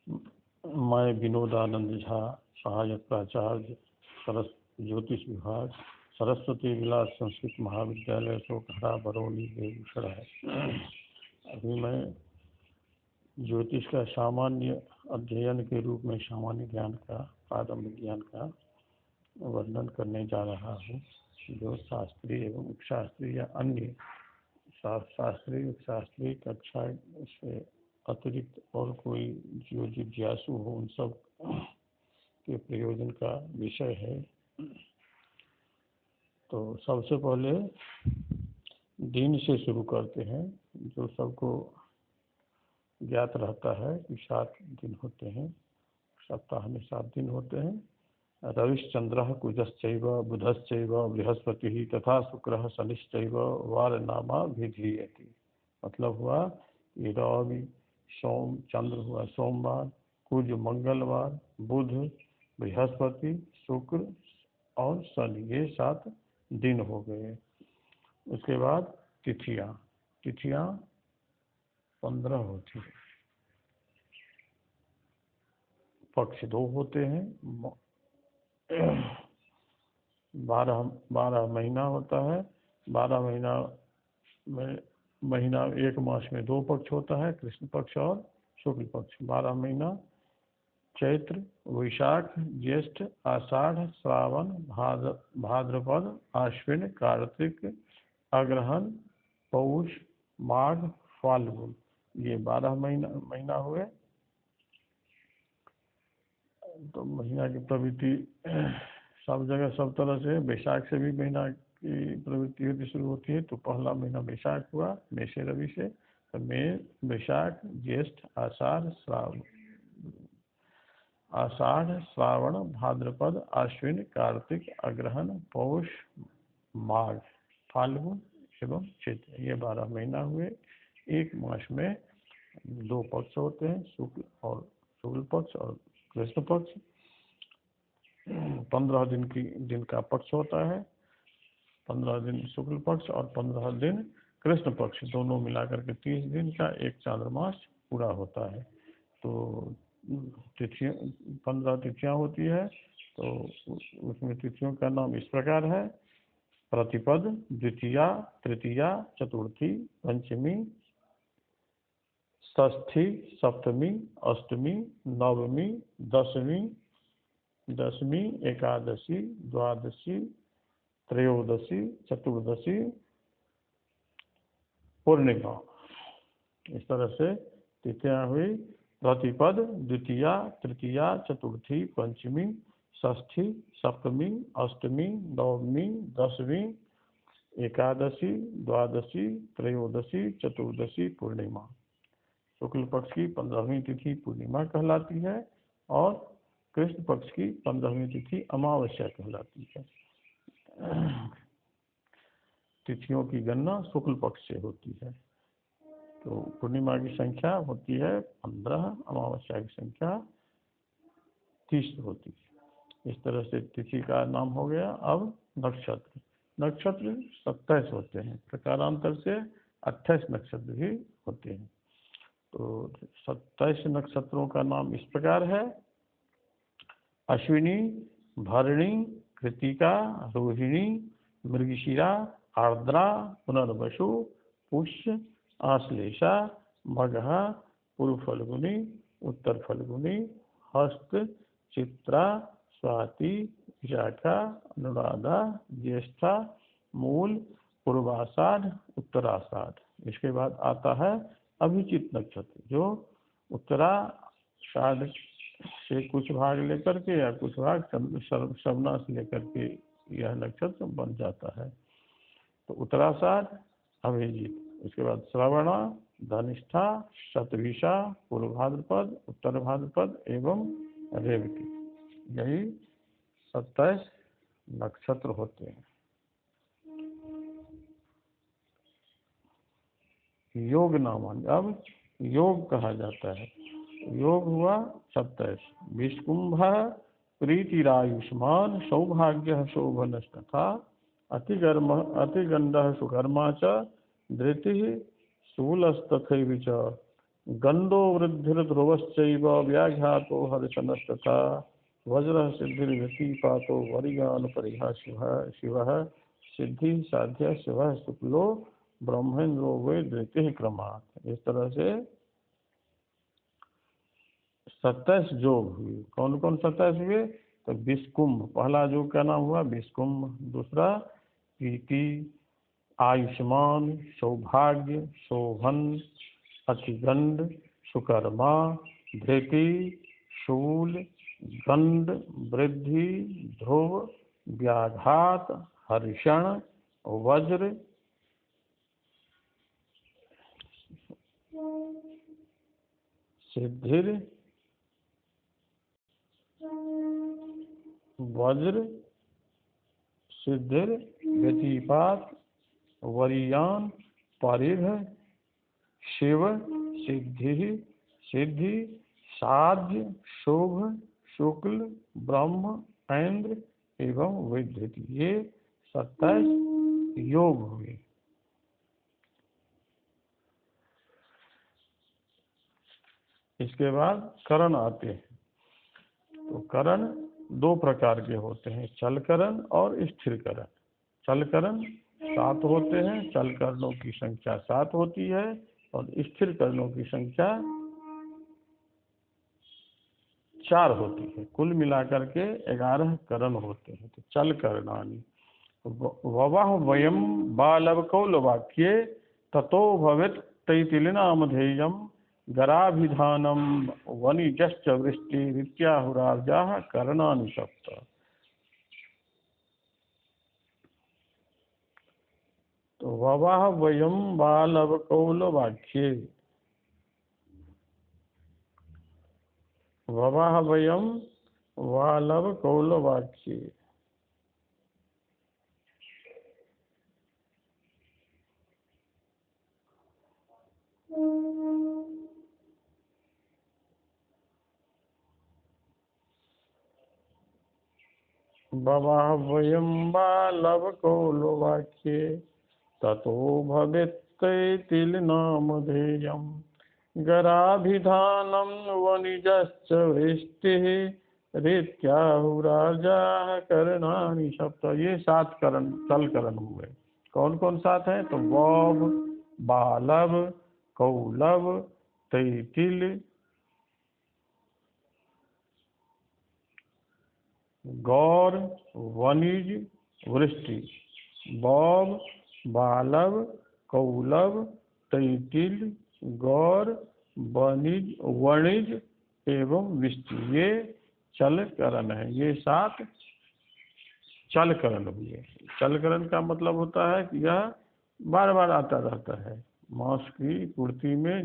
मैं विनोदानंद झा, सहायक प्राचार्य ज्योतिष विभाग, सरस्वती विलास संस्कृत महाविद्यालय सोखड़ा, बरौनी, बेगूसराय। अभी मैं ज्योतिष का सामान्य अध्ययन के रूप में सामान्य ज्ञान का, प्रारंभिक ज्ञान का वर्णन करने जा रहा हूँ, जो शास्त्रीय एवं उपशास्त्रीय या अन्य शास्त्रीय उपशास्त्रीय कक्षा से अतिरिक्त और कोई जो जिज्ञासु हो उन सब के प्रयोजन का विषय है। तो सबसे पहले दिन से शुरू करते हैं, जो सबको ज्ञात रहता है कि 7 दिन होते हैं, सप्ताह में 7 दिन होते हैं। रविश्चंद्रः कुजश्चैव बुधश्चैव बृहस्पतिः तथा शुक्रः शनिश्चैव वारनामा विधीयते। मतलब हुआ कि रवि सोम चंद्र हुआ सोमवार, कुज मंगलवार, बुध बृहस्पति शुक्र और शनि, ये 7 दिन हो गए। उसके बाद तिथियां 15 होती है। पक्ष 2 होते हैं। 12 महीना होता है। 12 महीना में एक मास में 2 पक्ष होता है, कृष्ण पक्ष और शुक्ल पक्ष। 12 महीना चैत्र, वैशाख, ज्येष्ठ, आषाढ़, श्रावण, भाद्रपद, आश्विन, कार्तिक, अग्रहण, पौष, माघ, फाल्गुन, ये 12 महीना हुए। तो महीना की प्रवृत्ति सब जगह सब तरह से, वैशाख से भी महीना की प्रवृत्ति होती शुरू होती है। तो पहला महीना वैशाख हुआ, मेष रवि से। तो मेष, वैशाख, ज्येष्ठ, आषाढ़, श्रावण, भाद्रपद, आश्विन, कार्तिक, अग्रहण, पौष, माघ, फाल्गुन एवं चैत्र, ये 12 महीना हुए। एक मास में 2 पक्ष होते हैं, शुक्ल पक्ष और कृष्ण पक्ष। 15 दिन का पक्ष होता है। 15 दिन शुक्ल पक्ष और 15 दिन कृष्ण पक्ष, दोनों मिलाकर के 30 दिन का एक चांद्रमास पूरा होता है। तो 15 तिथियां होती है। तो उसमें तिथियों का नाम इस प्रकार है: प्रतिपद, द्वितीया, तृतीया, चतुर्थी, पंचमी, षष्ठी, सप्तमी, अष्टमी, नवमी, दशमी, एकादशी, द्वादशी, त्रयोदशी, चतुर्दशी, पूर्णिमा। इस तरह से तिथियां हुई: प्रतिपद, द्वितीया, तृतीया, चतुर्थी, पंचमी, षष्ठी, सप्तमी, अष्टमी, नवमी, दशमी, एकादशी, द्वादशी, त्रयोदशी, चतुर्दशी, पूर्णिमा। शुक्ल पक्ष की 15वीं तिथि पूर्णिमा कहलाती है और कृष्ण पक्ष की 15वीं तिथि अमावस्या कहलाती है। तिथियों की गणना शुक्ल पक्ष से होती है। तो पूर्णिमा की संख्या होती है 15, अमावस्या की संख्या 30 होती है। इस तरह से तिथि का नाम हो गया। अब नक्षत्र 27 होते हैं, प्रकारांतर से 28 नक्षत्र भी होते हैं। तो 27 नक्षत्रों का नाम इस प्रकार है: अश्विनी, भरणी, कृतिका, रोहिणी, मृगशिरा, आर्द्रा, पुनर्वसु, पुष्य, आश्लेषा, मघा, पूर्व फल्गुनी, उत्तर फल्गुनी, हस्त, चित्रा, स्वाति, विशाखा, अनुराधा, ज्येष्ठा, मूल, पूर्वाषाढ़, उत्तराषाढ़। इसके बाद आता है अभिजित नक्षत्र, जो उत्तराषाढ़ से कुछ भाग लेकर के या कुछ भाग श्रवणा से लेकर के यह नक्षत्र बन जाता है। तो उत्तराषाढ़, अभिजित, उसके बाद श्रवणा, धनिष्ठा, शतभिषा, पूर्व भाद्रपद, उत्तर भाद्रपद एवं रेवती। यही 27 नक्षत्र होते हैं। योग नामांग, अब योग कहा जाता है। योग हुआ 27: विष्कुंभ, प्रीतिरायुष्मान, सौभाग्य शोभनस्तथा, अतिगंध सुकर्मा च, धृति शूलस्तथैव च, गंधो वृद्धिर्ध्रुवश्चैव व्याघातो हर्षणस्तथा वज्र सिद्धिर्व्यतिपातो वरियान परिहा शिवः सिद्धि साध्य शिवः शुक्लो ब्रह्मेन्द्रो वे धृति क्रमात्। इस तरह से 27 योग हुए। कौन कौन 27 हुए? तो विष्कुंभ, पहला योग का नाम हुआ विष्कुंभ, दूसरा प्रीति, आयुष्मान, सौभाग्य, शोभन, अतिगंड, सुकर्मा, धृति, शूल, गंड, वृद्धि, ध्रुव, व्याघात, हर्षण, वज्र, सिद्धिर, वज्र, सिद्धिर, व्यतिपात, वरियान, परिध, शिव, सिद्धि, सिद्धि, साध्य, शुभ, शुक्ल, ब्रह्म, ऐन्द्र एवं विधृति। ये 27 योग हुए। इसके बाद करण आते हैं। तो करण 2 प्रकार के होते हैं, चल करण और स्थिर करण। चल करण 7 होते हैं, चल करणों की संख्या 7 होती है और स्थिर करणों की संख्या 4 होती है। कुल मिलाकर के 11 करण होते हैं। तो चल करणानि ववः वयं बालवकौलवाक्ये ततो भवेत् तैतिलिनामधेयं गराभिधानं वणिजश्च वृष्टिरित्याहुरार्जाः करणानि सप्त। तो ववः वयं बालवकौलवाक्ये, ववः वयं बालवकौलवाक्ये, ववः वयं बालवकौलवाक्ये ततो भवेत्तैतिलनामधेयं गराभिधानं वणिजश्च वृष्टिः रीत्याहुरार्जाः करणानि सप्त। ये 7 करण चल करण हुए। कौन कौन 7 हैं? तो वव, बालव, कौलव, तैतिल, गौर, वणिज, वृष्टि। वव, बालव, कौलव, तैतिल, गौर, वणिज एवं वृष्टि। ये चल करण है। ये 7 चल करण हुए। चल करण का मतलब होता है कि यह बार बार आता रहता है। मांस की पूर्ति में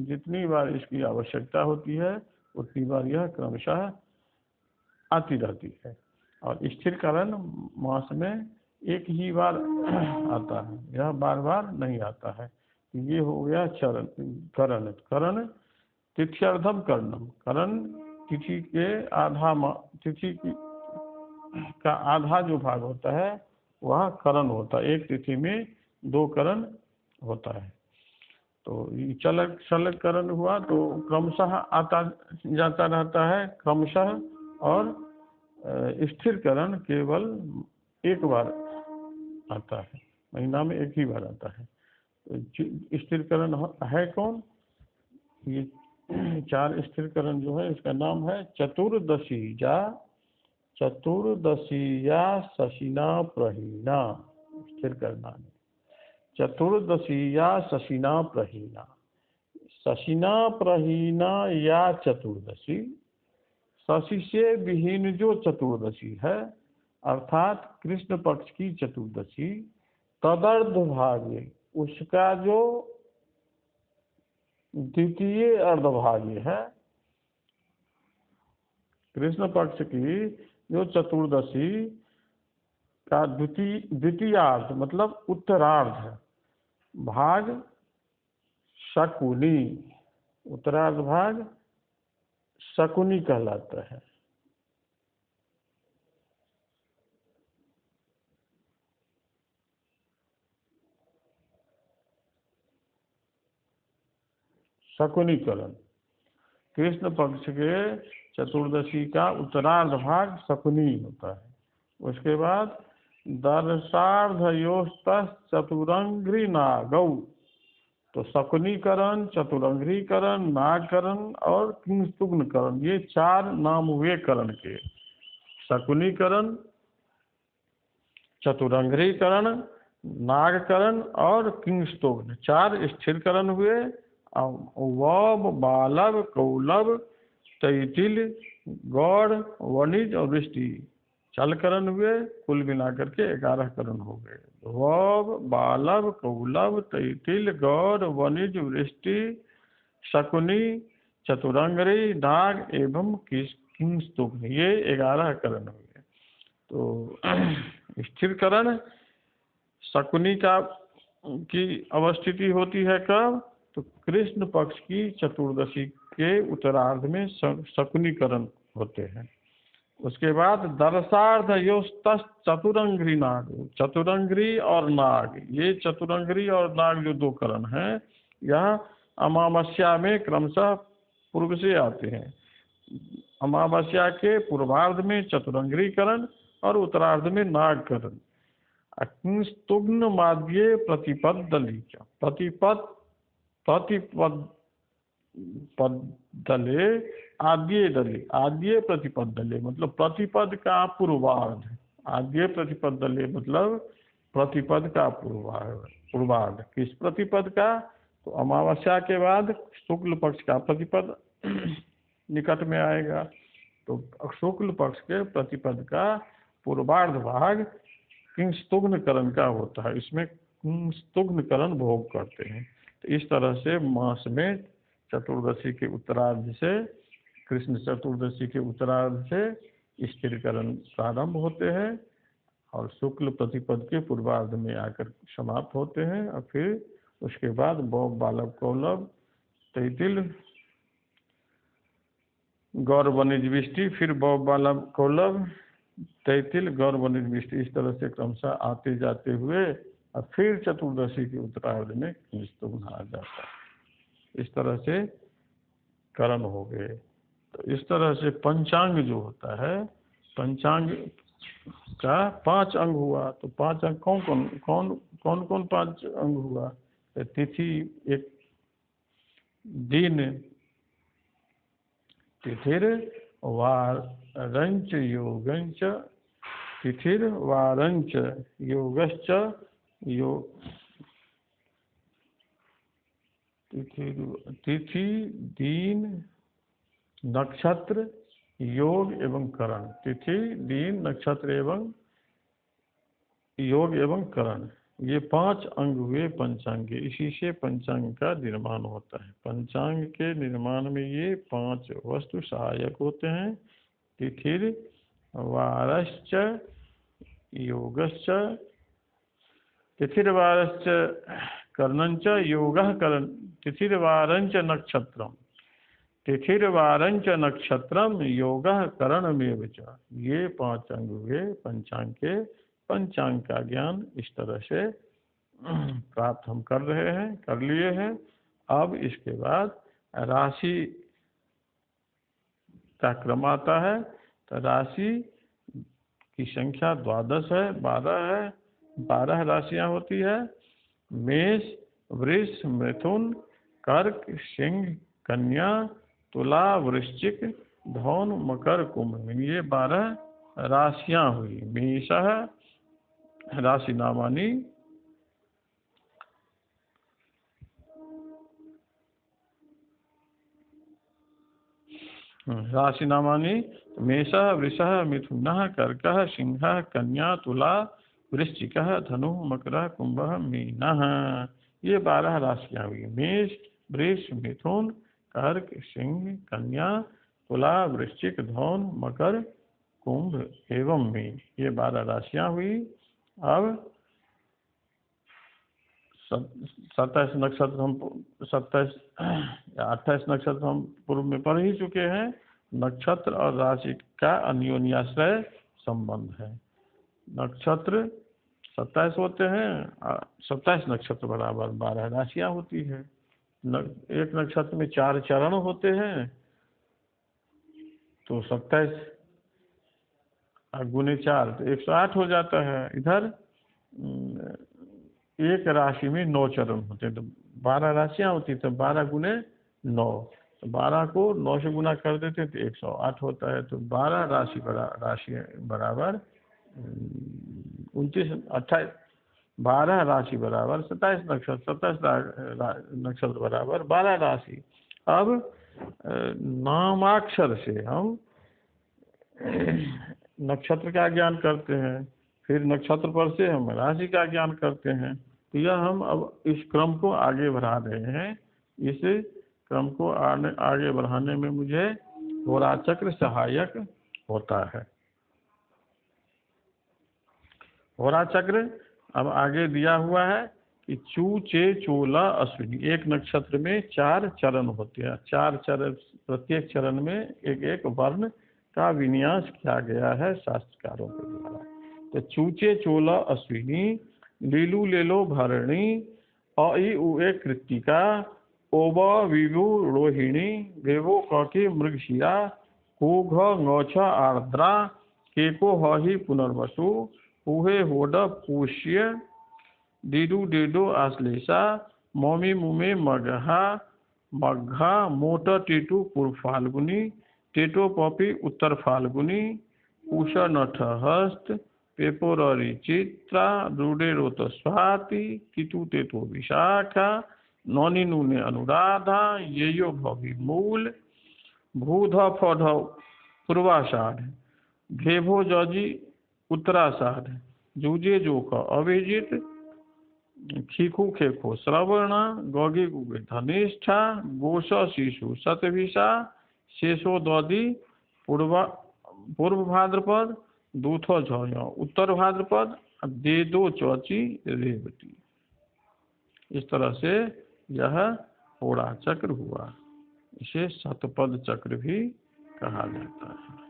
जितनी बार इसकी आवश्यकता होती है उतनी बार यह क्रमशः आती रहती है। और स्थिर करण मास में एक ही बार आता है, यह बार बार नहीं आता है। ये हो गया चरण करण। करण तिथ्यर्धम कर्णम। करण तिथि के तिथि का आधा जो भाग होता है वह करण होता है। एक तिथि में 2 करण होता है। तो ये चल करण हुआ तो क्रमशः आता जाता रहता है क्रमशः। और स्थिर करण केवल एक बार आता है, महीना में एक ही बार आता है। तो स्थिर करण है कौन? ये 4 स्थिर करण जो है इसका नाम है चतुर्दशीया शशिना प्रहीना। स्थिर करना चतुर्दशीया शशिना प्रहीना। शशिना प्रहीना या चतुर्दशी, शशि से विहीन जो चतुर्दशी है अर्थात कृष्ण पक्ष की चतुर्दशी, तदर्ध भाग्य उसका जो द्वितीय अर्धभाग्य है। कृष्ण पक्ष की जो चतुर्दशी का द्वितीयार्ध मतलब उत्तरार्ध है, भाग शकुनी, उत्तरार्ध भाग शकुनी कहलाता है। शकुनीकरण। कृष्ण पक्ष के चतुर्दशी का उत्तरार्ध भाग शकुनी होता है। उसके बाद दर्शार्धयोस्त चतुरंग्री नागौ, तो शकुनीकरण, चतुरंग्रीकरण, नागकरण और किंस्तुग्नकरण, ये 4 नाम हुए करण के। शकुनीकरण, चतुरंग्रीकरण, नागकरण और किंस्तुग्न, 4 स्थिरकरण हुए। वब, बालव, कौलव, तैतिल, गौड़, वणिज और वृष्टि चलकरण हुए। कुल मिलाकर के 11 करण हो गए। वब, बालव, कौलव, तैतिल, गौड़, वणिज, वृष्टि, शकुनी, चतुरंगरी, नाग एवं किंस्तुग्न, ये 11 करण हुए। तो स्थिरकरण शकुनी की अवस्थिति होती है कब? तो कृष्ण पक्ष की चतुर्दशी के उत्तरार्ध में शकुनीकरण होते हैं। उसके बाद दर्शार्ध योस्त चतुरंग्री नाग, चतुरंग्री और नाग, ये चतुरंग्री और नाग जो 2 करण हैं, यह अमावस्या में क्रमशः पूर्व से आते हैं। अमावस्या के पूर्वार्ध में चतुरंग्रीकरण और उत्तरार्ध में नागकरण। किंस्तुग्न माद्ये प्रतिपद दली, प्रतिपद दले आद्ये दले, आद्ये प्रतिपद दले मतलब प्रतिपद का पूर्वार्ध। आद्ये प्रतिपद दले मतलब प्रतिपद का पूर्वार्ध। किस प्रतिपद का? तो अमावस्या के बाद शुक्ल पक्ष का प्रतिपद निकट में आएगा। तो शुक्ल पक्ष के प्रतिपद का पूर्वार्ध भाग किंस्तुग्नकरण का होता है। इसमें किंस्तुग्नकरण भोग करते हैं। तो इस तरह से मास में चतुर्दशी के उत्तरार्ध से, कृष्ण चतुर्दशी के उत्तरार्ध से स्थिरकरण प्रारंभ होते हैं और शुक्ल प्रतिपद के पूर्वार्ध में आकर समाप्त होते हैं। और फिर उसके बाद बौब, बालव, कौलव, तैतिल, गौर, वणिज, वृष्टि, फिर बौब, बालव, कौलव, तैतिल, गौर, वणिज, वृष्टि, इस तरह से क्रमशः आते जाते हुए और फिर चतुर्दशी के उत्तरार्ध में किंस्तुग्न आ जाता है। इस तरह से करण हो गए। तो इस तरह से पंचांग जो होता है, पंचांग का 5 अंग हुआ। तो 5 अंग कौन कौन 5 अंग हुआ? तो तिथि, एक दिन, तिथिर वारंच योगंच, तिथिर वारंच योगश्च, तिथि, दिन, नक्षत्र, योग एवं करण। तिथि, दिन, नक्षत्र एवं योग एवं करण, ये 5 अंग हुए पंचांग के। इसी से पंचांग का निर्माण होता है। पंचांग के निर्माण में ये 5 वस्तु सहायक होते हैं। तिथिर वारश्च योगश्च, तिथिर्वारश्च कर्णंच योगः करण, तिथिर्वारंच नक्षत्रम, तिथिर्वारंच नक्षत्रम योगः करणमेव च। ये 5 अंग हुए पंचांग के। पंचांग का ज्ञान इस तरह से प्राप्त हम कर रहे हैं, कर लिए हैं। अब इसके बाद राशि का क्रम आता है। तो राशि की संख्या 12 है, 12 है। 12 राशियां होती है। मेष, वृष, मिथुन, कर्क, सिंह, कन्या, तुला, वृश्चिक, धनु, मकर, कुंभ, ये 12 राशियां हुई। मेषः राशि नामानी, राशि नामानी मेषः, वृषः, मिथुनः, कर्कः, सिंहः, कन्या, तुला, वृश्चिकः, धनु, मकर, कुंभ, मीनः, ये 12 राशियां हुई। मेष, वृष, मिथुन, कर्क, सिंह, कन्या, तुला, वृश्चिक, धनु, मकर, कुंभ एवं मीन, ये 12 राशियां हुई। अब 27 नक्षत्र हम 27 या 28 नक्षत्र हम पूर्व में पढ़ ही चुके हैं। नक्षत्र और राशि का अन्योन्याश्रय संबंध है। नक्षत्र 27 होते हैं, 27 नक्षत्र बराबर 12 राशियां होती है। एक नक्षत्र में 4 चरण होते हैं, तो 27 गुने 4 तो 108 हो जाता है। इधर एक राशि में 9 चरण होते हैं, तो 12 राशियां होती, तो 12 गुने 9, तो 12 को 9 से गुना कर देते हैं तो 108 होता है। तो 12 राशि बराबर 29 28, 12 राशि बराबर 27 नक्षत्र, 27 नक्षत्र बराबर 12 राशि। अब नामाक्षर से हम नक्षत्र का ज्ञान करते हैं, फिर नक्षत्र पर से हम राशि का ज्ञान करते हैं। तो यह हम अब इस क्रम को आगे बढ़ा रहे हैं। इस क्रम को आगे बढ़ाने में मुझे होरा चक्र सहायक होता है। होरा चक्र अब आगे दिया हुआ है कि चू चे चोला अश्विनी, एक नक्षत्र में 4 चरण होते हैं। 4 चरण, प्रत्येक चरण में एक एक वर्ण का विन्यास किया गया है शास्त्रकारों के द्वारा। तो चूचे चोला अश्विनी, लीलू लेलो भरणी, अई उए कृत्तिका, ओब विभु रोहिणी, वेवो ककी मृगशिरा, कोघ ngौछ आर्द्रा, केको हहि पुनर्वसु, उहे होड पूष्य, डीडू डेडो आश्लेषा, मौमी मुमे मगहा, मघा मोट टीटू पूर्व फाल्गुनी, टेटो पपी उत्तर फाल्गुनी, उषा नठ हस्त, पेपोररी चित्रा, रूडे रोत स्वाति, तितु तेतो विशाखा, नौनी नूने अनुराधा, येयो भवि मूल, भूध फध पूर्वाषाढ़, भेभो जजी उत्तराषाढ़, जूजे जोख अभिजित, खीखू खेखो श्रवण, गौगी गुगे धनिष्ठा, गोश शिशु सतभिषा, शेषो दौदी पूर्व भाद्रपद, दूथो झौयो उत्तर भाद्रपद, देदो चौची रेवती। इस तरह से यह होरा चक्र हुआ। इसे शतपद चक्र भी कहा जाता है।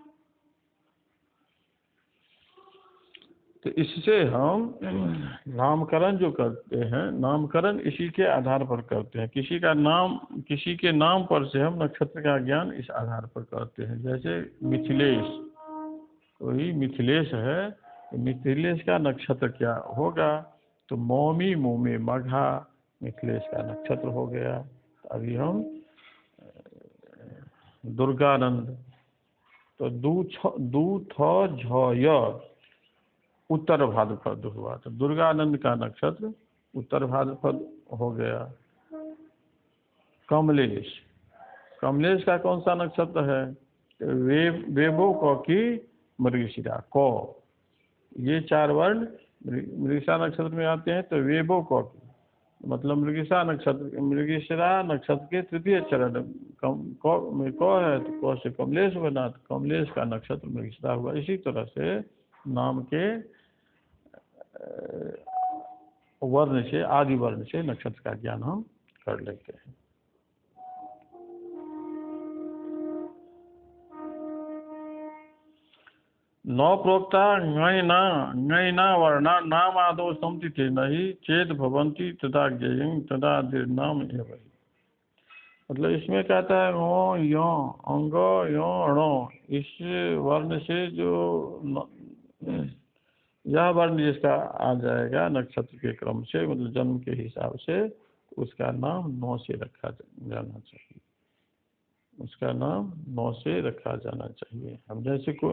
तो इससे हम नामकरण जो करते हैं, नामकरण इसी के आधार पर करते हैं। किसी के नाम पर से हम नक्षत्र का ज्ञान इस आधार पर करते हैं। जैसे मिथिलेश, कोई मिथिलेश है, तो मिथिलेश का नक्षत्र क्या होगा? तो मौमी मोमे मघा मिथिलेश का नक्षत्र हो गया। तो अभी हम दुर्गानंद, तो दू थ झ उत्तर भाद्रपद हुआ, तो दुर्गानंद का नक्षत्र उत्तर भाद्रपद हो गया। कमलेश, कमलेश का कौन सा नक्षत्र है? वेबो क की मृगशिरा क, ये 4 वर्ण मृगशिरा नक्षत्र में आते हैं। तो वेबो क की मतलब मृगशिरा नक्षत्र के तृतीय चरण में क है, तो क से कमलेश बना, तो कमलेश का नक्षत्र मृगशिरा हुआ। इसी तरह से नाम के वर्ण से, आदि वर्ण से नक्षत्र का ज्ञान हम कर लेते हैं। नौ प्रोक्ता ङैना वर्णा नाम आदौ संतिथे नहीं चेत भवंती तदा ज्ञेयं तदा दीर्घनाम एवं। मतलब इसमें कहता है ङ यो अंग यो णो, इस वर्ण से जो यह वर्ण जिसका आ जाएगा नक्षत्र के क्रम से, मतलब जन्म के हिसाब से, उसका नाम 9 से रखा जाना चाहिए। उसका नाम 9 से रखा जाना चाहिए। हम जैसे को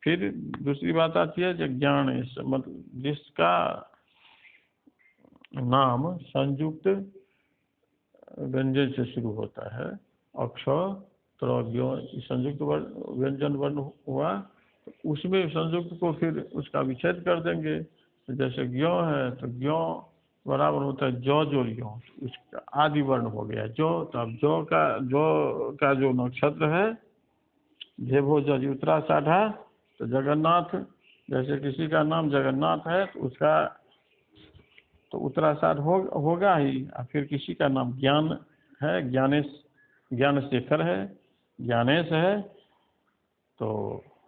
फिर दूसरी बात आती है जब ज्ञान, मतलब जिसका नाम संयुक्त व्यंजन से शुरू होता है, अक्षर त्रव्यो संयुक्त व्यंजन वर्ण हुआ, तो उसमें संयुक्त को फिर उसका विच्छेद कर देंगे। तो जैसे ज्ञो है, तो ज्ञो बराबर होता है जो लियो, उसका आदि वर्ण हो गया जो। तो अब जो का जो नक्षत्र है भेभो जज उत्तराषाढ़ा, तो जगन्नाथ, जैसे किसी का नाम जगन्नाथ है तो उसका तो उत्तराषाढ़ होगा ही। और फिर किसी का नाम ज्ञान है, ज्ञानशेखर है, ज्ञानेश है, तो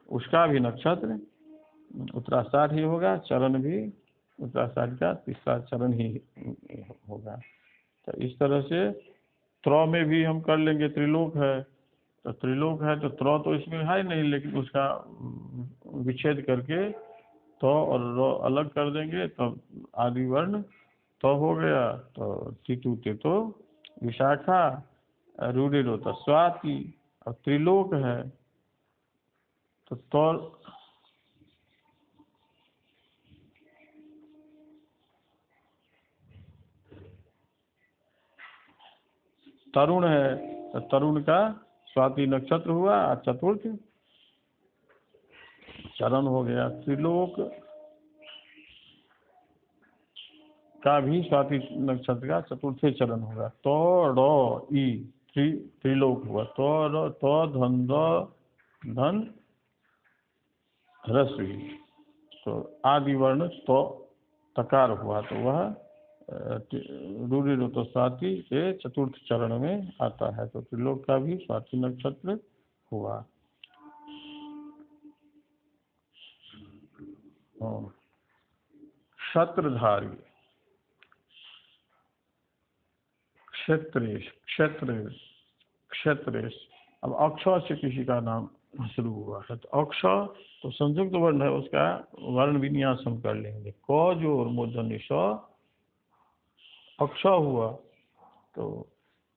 उसका भी नक्षत्र उत्तराषाढ़ ही होगा, चरण भी उत्तराषाढ़ का तीसरा चरण ही होगा। तो इस तरह से त्र में भी हम कर लेंगे, त्रिलोक है, तो त्रिलोक है तो त्र तो इसमें है ही नहीं, लेकिन उसका विच्छेद करके तो और रो अलग कर देंगे, तो आदि वर्ण तो हो गया। तो तितु ते तो विशाखा, रूढ़िर होता स्वाति, और त्रिलोक है तो तरुण है, तो तरुण का स्वाति नक्षत्र हुआ, चतुर्थ चरण हो गया। त्रिलोक का भी स्वाति नक्षत्र का चतुर्थ चरण होगा। तो रो ई त्रिलोक हुआ। तो धन धन रस्वी, तो आदि वर्ण तो तकार हुआ, तो वह रूढ़ि तो स्वाति के चतुर्थ चरण में आता है। तो त्रिलोक का भी स्वाति नक्षत्र हुआ। क्षत्रधारी, क्षेत्रेश, क्षेत्रेश, क्षेत्रेश। अब अक्ष से किसी का नाम शुरू हुआ है, तो अक्ष तो संयुक्त वर्ण है, उसका वर्ण विन्यास हम कर लेंगे। क जो और मूर्धन्य स अक्ष हुआ, तो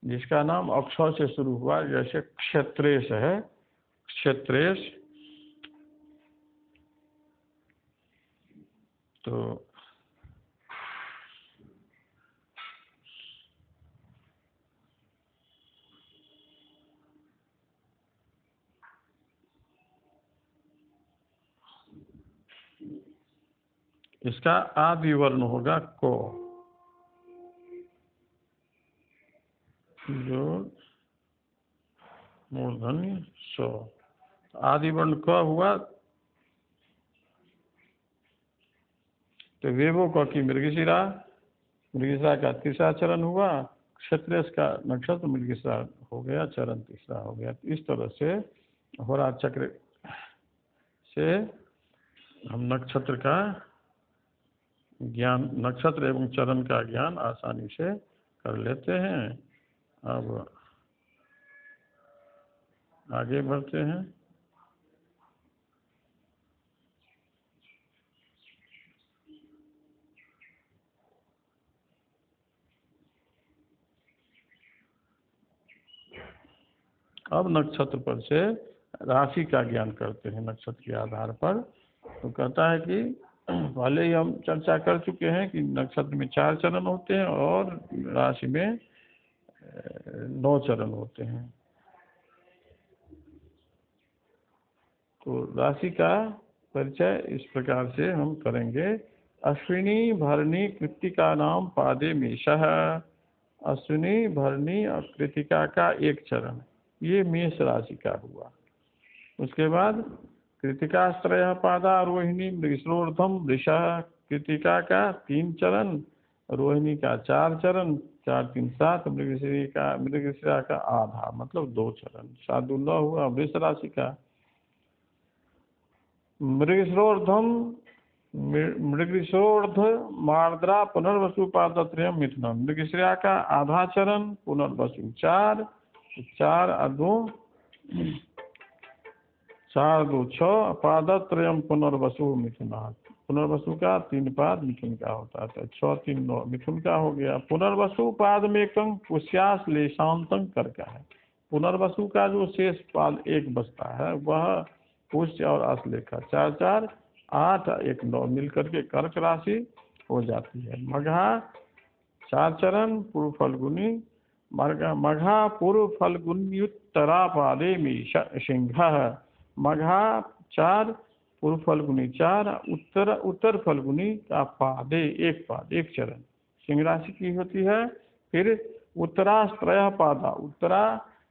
जिसका नाम अक्ष से शुरू हुआ, जैसे क्षेत्रेश है, क्षेत्रेश, तो इसका आदि वर्ण होगा को, जो मूर्धन्य स। आदि वर्ण क हुआ, तो वेवो क की मृगशिरा, मृगशिरा का तीसरा चरण हुआ। क्षेत्रेश का नक्षत्र मृगशिरा हो गया, चरण तीसरा हो गया। इस तरह से होरा चक्र से हम नक्षत्र का ज्ञान, नक्षत्र एवं चरण का ज्ञान आसानी से कर लेते हैं। अब आगे बढ़ते हैं। अब नक्षत्र पर से राशि का ज्ञान करते हैं, नक्षत्र के आधार पर। तो कहता है कि पहले ही हम चर्चा कर चुके हैं कि नक्षत्र में 4 चरण होते हैं और राशि में 9 चरण होते हैं। तो राशि का परिचय इस प्रकार से हम करेंगे। अश्विनी भरणी कृत्तिका नाम पादे मेषः। अश्विनी भरणी और कृत्तिका का एक चरण, ये मेष राशि का हुआ। उसके बाद कृत्तिका त्रय पादा, रोहिणी मृगशिरोर्धम वृषः। कृत्तिका का 3 चरण, रोहिणी का 4 चरण, 4 3 7, मृगशिरा का आधा, मतलब 2 चरण, 7 2 9 हुआ वृष राशि का। मृगशिरोर्धम, मृगशिरोर्ध मार्द्रा पुनर्वसु पादत्रयम् मिथुनम। मृगशिरा का आधा चरण, पुनर्वसु 4, 4 और 2 4 2 6, पादत्रयम् पुनर्वसु मिथुनात्। पुनर्वसु का 3 पाद मिथुन का होता है, 6 3 9 मिथुन का हो गया। पुनर्वसु पाद में कंग पुष्यास लेशांतंग कर का है। पुनर्वसु का जो शेष पाद एक बचता है वह पुष्य और अश्लेखा 4 4 8 1 9 मिलकर के कर्क राशि हो जाती है। मघा 4 चरण, पूर्व फल्गुनी, मघा पूर्व फल्गुन्युत्तरा पादे में सिंह। मघा 4, पूर्व फल्गुनी 4, उत्तर फल्गुनी का पादे एक पाद, एक चरण सिंह राशि की होती है। फिर उत्तरास्त्रय पादा,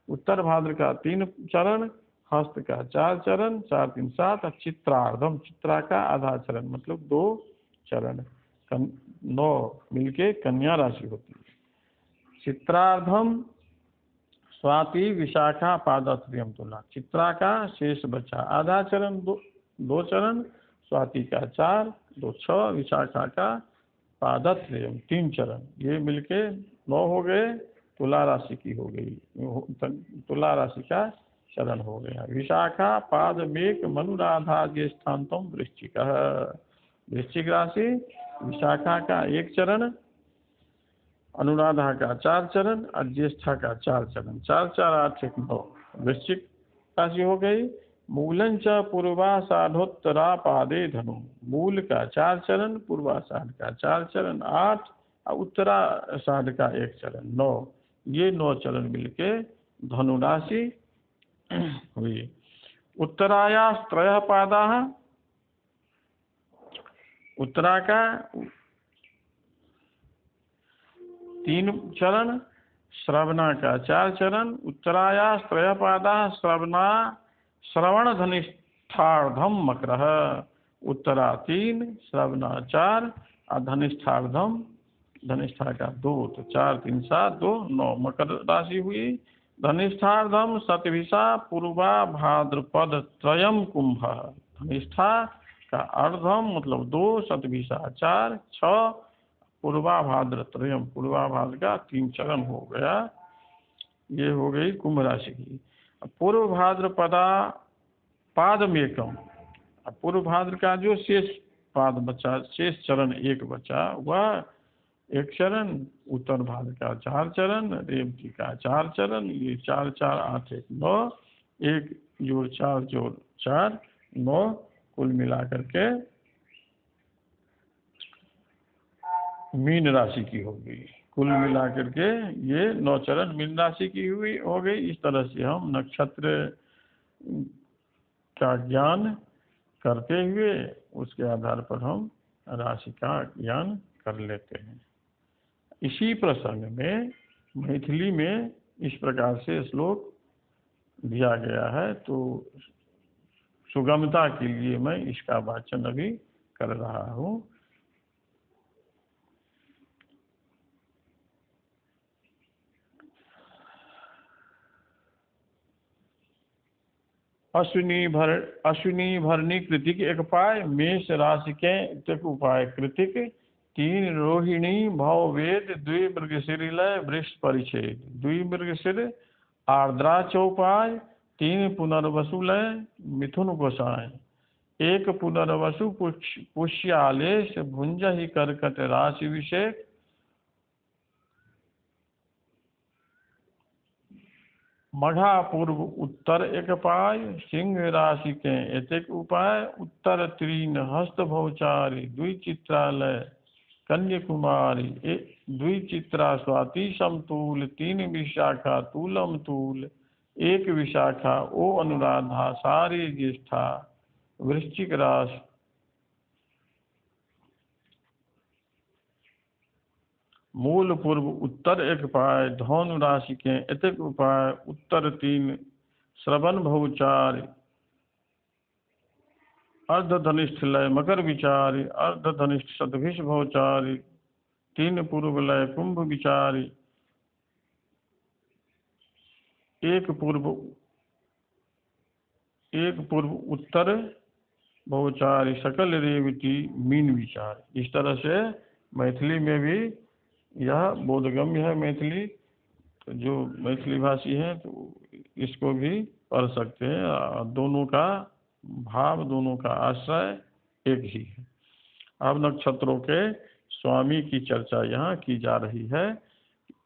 उत्तर भाद्र का 3 चरण, हस्त का 4 चरण, 4 3 7, चित्रार्धम, चित्रा का आधा चरण, मतलब 2 चरण, 9 मिलके कन्या राशि होती है। चित्रार्धम स्वाति विशाखा पादत्रयम् तुला। चित्रा का शेष बचा आधा चरण, 2 चरण, स्वाति का 4 2 6, विशाखा का पादत्रयम् 3 चरण, ये मिलके 9 हो गए। तुला राशि की हो गई, तुला राशि का चरण हो गया। विशाखा पादमेक मनुराधा ज्येष्ठांतम वृश्चिक, वृश्चिक राशि विशाखा का 1 चरण, अनुराधा का 4 चरण और ज्येष्ठा का 4 चरण, 4 4 8 1 9 वृश्चिक राशि हो गई। मूलं च पूर्वाषाढ़ोत्तरा पादे धनु, मूल का 4 चरण, पूर्वाषाढ़ का 4 चरण 8 और उत्तराषाढ़ का 1 चरण 9, ये 9 चरण मिलके धनु राशि हुई। उत्तराया त्रय पादा, उत्तरा का 3 चरण, श्रवणा का 4 चरण, उत्तराया त्रय पादा, श्रवणा श्रवण धनिष्ठार्धम मकर, उत्तरा 3, श्रवणा 4 और धनिष्ठार्धम, धनिष्ठा का 2, तो 4 3 7 2 9 मकर राशि हुई। धनिष्ठार्धम सतभिषा पूर्वा भाद्रपद त्रयम कुंभ, धनिष्ठा का अर्धम मतलब 2, सतभिषा 4 6, पूर्वा भाद्र त्रयम, पूर्वा भाद्र का 3 चरण हो गया। ये हो गई कुंभ राशि की। पूर्व भाद्रपदा पादमेकम, पूर्व भाद्र का जो शेष पाद बचा, शेष चरण 1 बचा, वह 1 चरण, उत्तर भाद्र का 4 चरण, रेवती का 4 चरण, ये 4 4 8 1 9, 1 जोड़ 4 जोड़ 4 9, कुल मिलाकर के मीन राशि की हो गई। कुल मिलाकर के ये 9 चरण मीन राशि की हुई हो गई। इस तरह से हम नक्षत्र का ज्ञान करते हुए उसके आधार पर हम राशि का ज्ञान कर लेते हैं। इसी प्रसंग में मैथिली में इस प्रकार से श्लोक दिया गया है, तो सुगमता के लिए मैं इसका वाचन अभी कर रहा हूँ। अश्विनी भरनी कृतिक 1 पाय, मेष राशि के 1 उपाय कृतिक, 3 रोहिणी भव वेद, 2 मृगशिर लय वृष परिच्छेद, 2 मृगशिर आर्द्रा चौपाय, 3 पुनर्वसु लय मिथुन गोसाय, 1 पुनर्वसु पुष्यालेश भुंजहि कर्कट राशि विषेक, मघा पूर्व उत्तर 1 पाय, सिंह राशि के 1 उपाय, उत्तर 3 हस्त भवचारी, 2 चित्रालय कन्याकुमारी, 2 चित्रा स्वाति समतूल, 3 विशाखा तूलम तूल, 1 विशाखा ओ अनुराधा सारी ज्येष्ठा वृश्चिक राशि, मूल पूर्व उत्तर 1 पाय, धनु राशि के 1 उपाय, उत्तर 3 श्रवण भवचारी, अर्धधनिष्ठ लय मकर विचारी, अर्धधनिष्ठ सतभिष भवचारी, 3 पूर्व लय कुंभ विचारी, 1 पूर्व उत्तर भवचारी, सकल रेवती मीन विचार। इस तरह से मैथिली में भी यह बोधगम्य है मैथिली, तो जो मैथिली भाषी हैं तो इसको भी पढ़ सकते हैं। दोनों का भाव, दोनों का आश्रय एक ही है। अब नक्षत्रों के स्वामी की चर्चा यहाँ की जा रही है।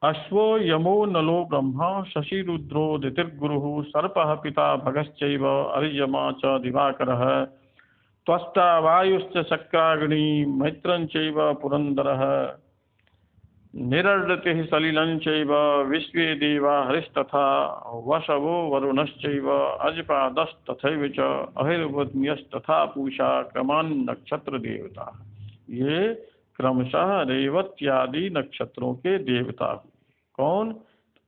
अश्वो यमो नलो ब्रह्मा शशि रुद्रो दितिर्गुरुः सर्पः पिता भगश्चैव अर्यमा च दिवाकरः त्वष्टा वायुश्च शक्राग्नि मैत्रं चैव पुरन्दरः निरर्दतिः सलिलं चैव विश्वे देवा हरिस्तथा वशवो वरुणश्चैव अजपादस्तथैव च अहिर्वन्यस्तथा पूषा क्रमान् नक्षत्र देवता। ये क्रमशः रेवत्यादि नक्षत्रों के देवता। कौन?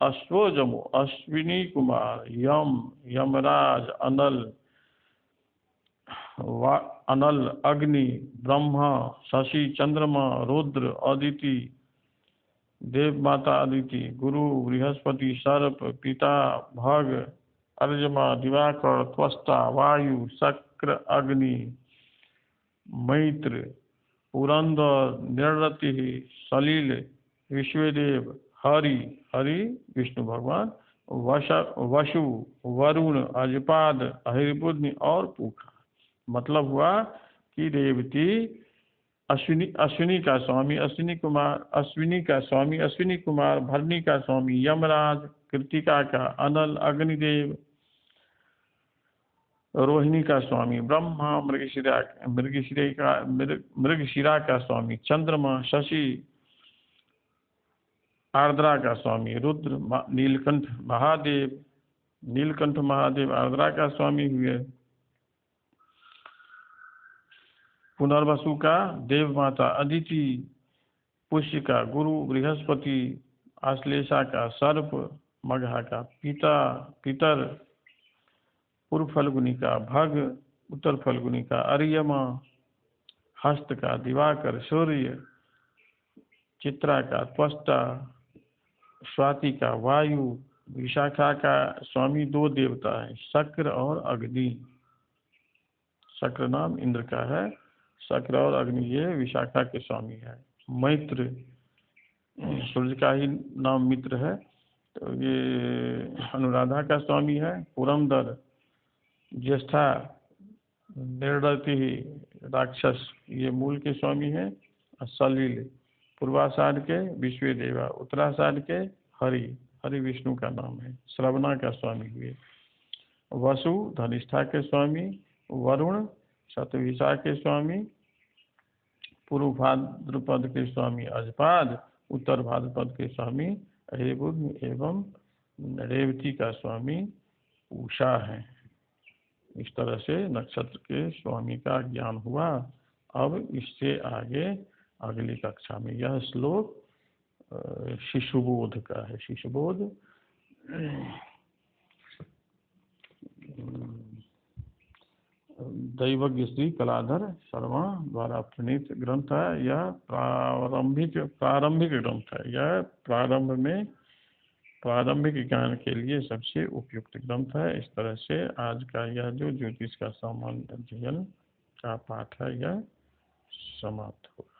अश्वजमो अश्विनी कुमार, यम यमराज, अनल अग्नि, ब्रह्मा, शशि चंद्रमा, रुद्र अदिति, देव माता अदिति, गुरु बृहस्पति, सर्प, पिता भग, अर्यमा, दिवाकर, त्वष्टा वायु, शक्र अग्नि, मैत्र, पुरंदर, निरृति, सलिल, विश्वदेव, हरि, हरि विष्णु भगवान, वसु, वरुण, अजपाद, अहिर्बुद्ध और पूखा। मतलब हुआ कि रेवती अश्विनी, अश्विनी का स्वामी अश्विनी कुमार, अश्विनी का स्वामी अश्विनी कुमार, भरणी का स्वामी यमराज, कृतिका का अनल अग्निदेव, रोहिणी का स्वामी ब्रह्मा, मृगशिरा का स्वामी चंद्रमा, शशि, आर्द्रा का स्वामी रुद्र, नीलकंठ महादेव, नीलकंठ महादेव आर्द्रा का स्वामी हुए। पुनर्वसु का देव माता अदिति, पुष्य का गुरु बृहस्पति, आश्लेषा का सर्प, मघा का पिता पितर, पूर्व फल्गुनी का भग, उत्तर फल्गुनी का अर्यमा, हस्त का दिवाकर सूर्य, चित्रा का त्वष्टा, स्वाति का वायु, विशाखा का स्वामी दो देवता है, शक्र और अग्नि। शक्र नाम इंद्र का है, शक्र और अग्नि ये विशाखा के स्वामी है। मैत्र सूर्य का ही नाम मित्र है, तो ये अनुराधा का स्वामी है। पुरंदर, ज्येष्ठा, निर्दति, राक्षस ये मूल के स्वामी है। सलील पूर्वाषाढ़ के विश्वदेवा, उत्तराषाढ़ के हरि, हरि विष्णु का नाम है। श्रवणा का स्वामी हुए। वसु धनिष्ठा के स्वामी, वरुण शतविशा के स्वामी, पूर्व भाद्रपद के स्वामी अजपाद, उत्तर भाद्रपद के स्वामी अहिर्बुद्ध एवं रेवती का स्वामी उषा है। इस तरह से नक्षत्र के स्वामी का ज्ञान हुआ। अब इससे आगे अगली कक्षा में यह श्लोक शिशुबोध का है। शिशुबोध दैवज्ञ श्री कलाधर शर्मा द्वारा प्रणीत ग्रंथ है। यह प्रारंभिक ग्रंथ है। यह प्रारंभिक ज्ञान के लिए सबसे उपयुक्त ग्रंथ है। इस तरह से आज का यह जो ज्योतिष का सामान्य अध्ययन का पाठ है यह समाप्त हुआ।